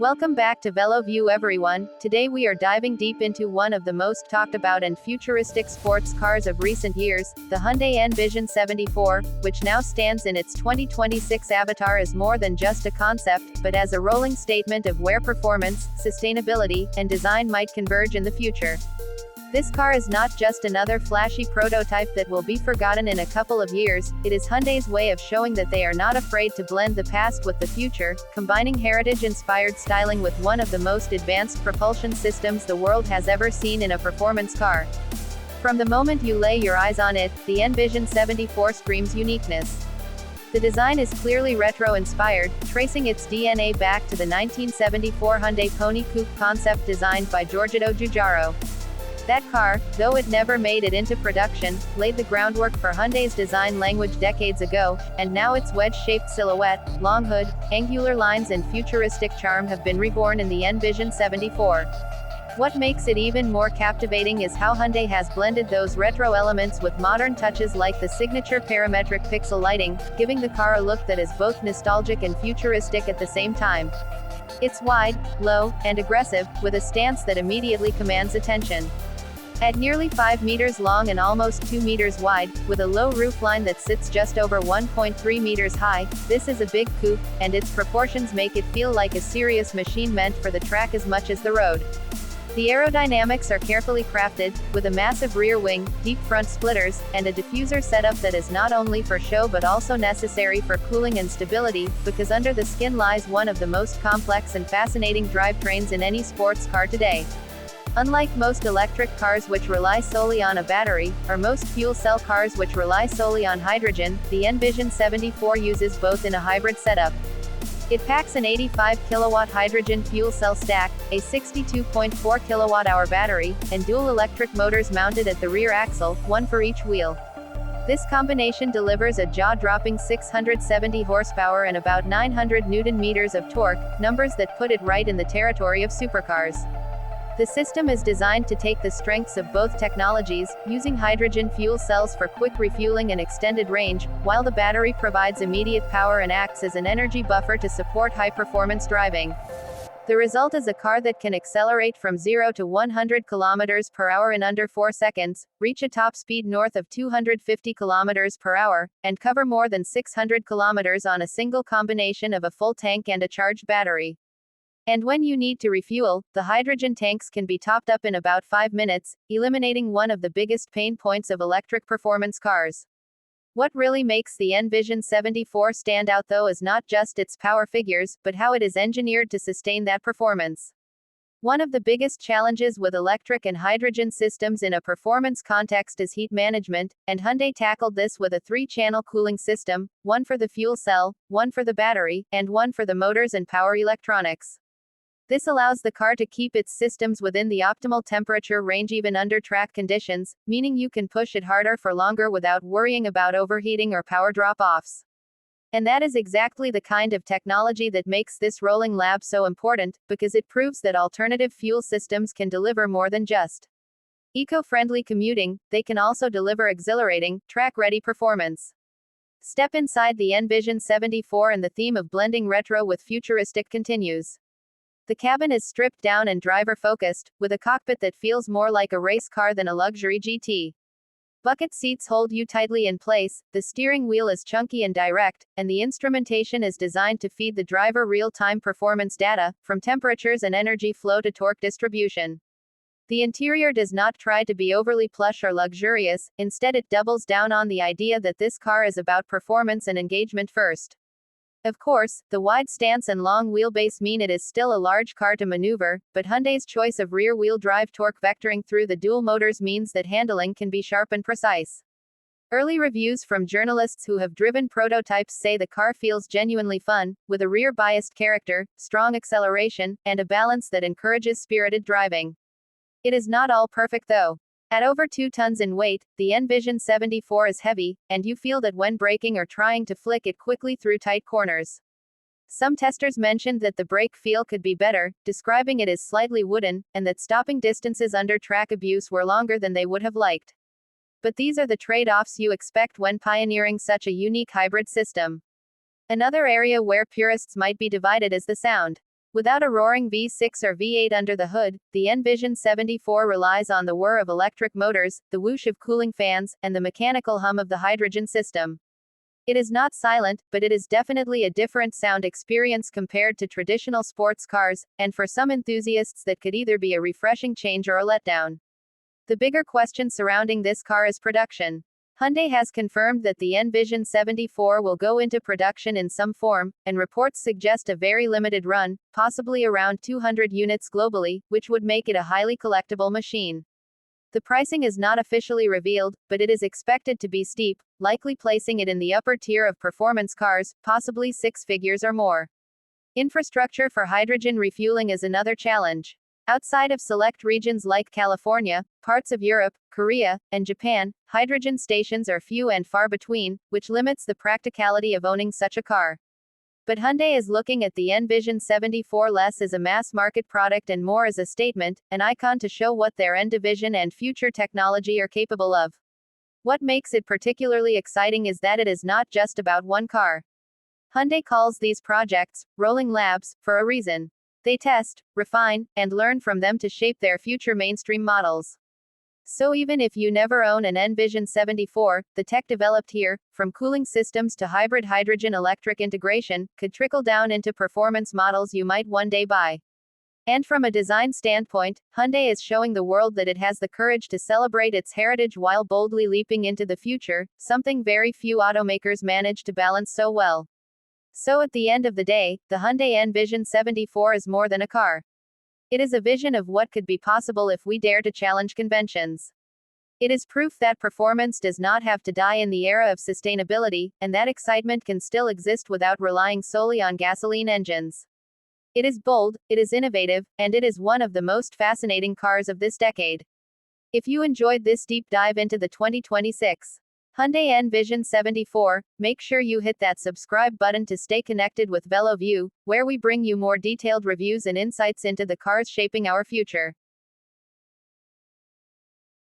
Welcome back to VeloView everyone. Today we are diving deep into one of the most talked about and futuristic sports cars of recent years, the Hyundai N Vision 74, which now stands in its 2026 avatar as more than just a concept, but as a rolling statement of where performance, sustainability, and design might converge in the future. This car is not just another flashy prototype that will be forgotten in a couple of years, it is Hyundai's way of showing that they are not afraid to blend the past with the future, combining heritage-inspired styling with one of the most advanced propulsion systems the world has ever seen in a performance car. From the moment you lay your eyes on it, the N Vision 74 screams uniqueness. The design is clearly retro-inspired, tracing its DNA back to the 1974 Hyundai Pony Coupe concept designed by Giorgio Giugiaro. That car, though it never made it into production, laid the groundwork for Hyundai's design language decades ago, and now its wedge-shaped silhouette, long hood, angular lines and futuristic charm have been reborn in the N Vision 74. What makes it even more captivating is how Hyundai has blended those retro elements with modern touches like the signature parametric pixel lighting, giving the car a look that is both nostalgic and futuristic at the same time. It's wide, low, and aggressive, with a stance that immediately commands attention. At nearly 5 meters long and almost 2 meters wide, with a low roofline that sits just over 1.3 meters high, this is a big coupe, and its proportions make it feel like a serious machine meant for the track as much as the road. The aerodynamics are carefully crafted, with a massive rear wing, deep front splitters, and a diffuser setup that is not only for show but also necessary for cooling and stability, because under the skin lies one of the most complex and fascinating drivetrains in any sports car today. Unlike most electric cars which rely solely on a battery, or most fuel cell cars which rely solely on hydrogen, the N Vision 74 uses both in a hybrid setup. It packs an 85 kilowatt hydrogen fuel cell stack, a 62.4 kilowatt-hour battery, and dual electric motors mounted at the rear axle, one for each wheel. This combination delivers a jaw-dropping 670 horsepower and about 900 Newton-meters of torque, numbers that put it right in the territory of supercars. The system is designed to take the strengths of both technologies, using hydrogen fuel cells for quick refueling and extended range, while the battery provides immediate power and acts as an energy buffer to support high-performance driving. The result is a car that can accelerate from 0 to 100 km per hour in under 4 seconds, reach a top speed north of 250 km per hour, and cover more than 600 km on a single combination of a full tank and a charged battery. And when you need to refuel, the hydrogen tanks can be topped up in about 5 minutes, eliminating one of the biggest pain points of electric performance cars. What really makes the N Vision 74 stand out though is not just its power figures, but how it is engineered to sustain that performance. One of the biggest challenges with electric and hydrogen systems in a performance context is heat management, and Hyundai tackled this with a 3-channel cooling system, one for the fuel cell, one for the battery, and one for the motors and power electronics. This allows the car to keep its systems within the optimal temperature range even under track conditions, meaning you can push it harder for longer without worrying about overheating or power drop-offs. And that is exactly the kind of technology that makes this rolling lab so important, because it proves that alternative fuel systems can deliver more than just eco-friendly commuting, they can also deliver exhilarating, track-ready performance. Step inside the N Vision 74 and the theme of blending retro with futuristic continues. The cabin is stripped down and driver-focused, with a cockpit that feels more like a race car than a luxury GT. Bucket seats hold you tightly in place, the steering wheel is chunky and direct, and the instrumentation is designed to feed the driver real-time performance data, from temperatures and energy flow to torque distribution. The interior does not try to be overly plush or luxurious, instead it doubles down on the idea that this car is about performance and engagement first. Of course, the wide stance and long wheelbase mean it is still a large car to maneuver, but Hyundai's choice of rear-wheel drive torque vectoring through the dual motors means that handling can be sharp and precise. Early reviews from journalists who have driven prototypes say the car feels genuinely fun, with a rear-biased character, strong acceleration, and a balance that encourages spirited driving. It is not all perfect though. At over 2 tons in weight, the N Vision 74 is heavy, and you feel that when braking or trying to flick it quickly through tight corners. Some testers mentioned that the brake feel could be better, describing it as slightly wooden, and that stopping distances under track abuse were longer than they would have liked. But these are the trade-offs you expect when pioneering such a unique hybrid system. Another area where purists might be divided is the sound. Without a roaring V6 or V8 under the hood, the N Vision 74 relies on the whir of electric motors, the whoosh of cooling fans, and the mechanical hum of the hydrogen system. It is not silent, but it is definitely a different sound experience compared to traditional sports cars, and for some enthusiasts that could either be a refreshing change or a letdown. The bigger question surrounding this car is production. Hyundai has confirmed that the N Vision 74 will go into production in some form, and reports suggest a very limited run, possibly around 200 units globally, which would make it a highly collectible machine. The pricing is not officially revealed, but it is expected to be steep, likely placing it in the upper tier of performance cars, possibly six figures or more. Infrastructure for hydrogen refueling is another challenge. Outside of select regions like California, parts of Europe, Korea, and Japan, hydrogen stations are few and far between, which limits the practicality of owning such a car. But Hyundai is looking at the N Vision 74 less as a mass-market product and more as a statement, an icon to show what their N Division and future technology are capable of. What makes it particularly exciting is that it is not just about one car. Hyundai calls these projects rolling labs for a reason. They test, refine, and learn from them to shape their future mainstream models. So even if you never own an N Vision 74, the tech developed here, from cooling systems to hybrid hydrogen-electric integration, could trickle down into performance models you might one day buy. And from a design standpoint, Hyundai is showing the world that it has the courage to celebrate its heritage while boldly leaping into the future, something very few automakers manage to balance so well. So at the end of the day, the Hyundai N Vision 74 is more than a car. It is a vision of what could be possible if we dare to challenge conventions. It is proof that performance does not have to die in the era of sustainability, and that excitement can still exist without relying solely on gasoline engines. It is bold, it is innovative, and it is one of the most fascinating cars of this decade. If you enjoyed this deep dive into the 2026 Hyundai N Vision 74, make sure you hit that subscribe button to stay connected with VeloView, where we bring you more detailed reviews and insights into the cars shaping our future.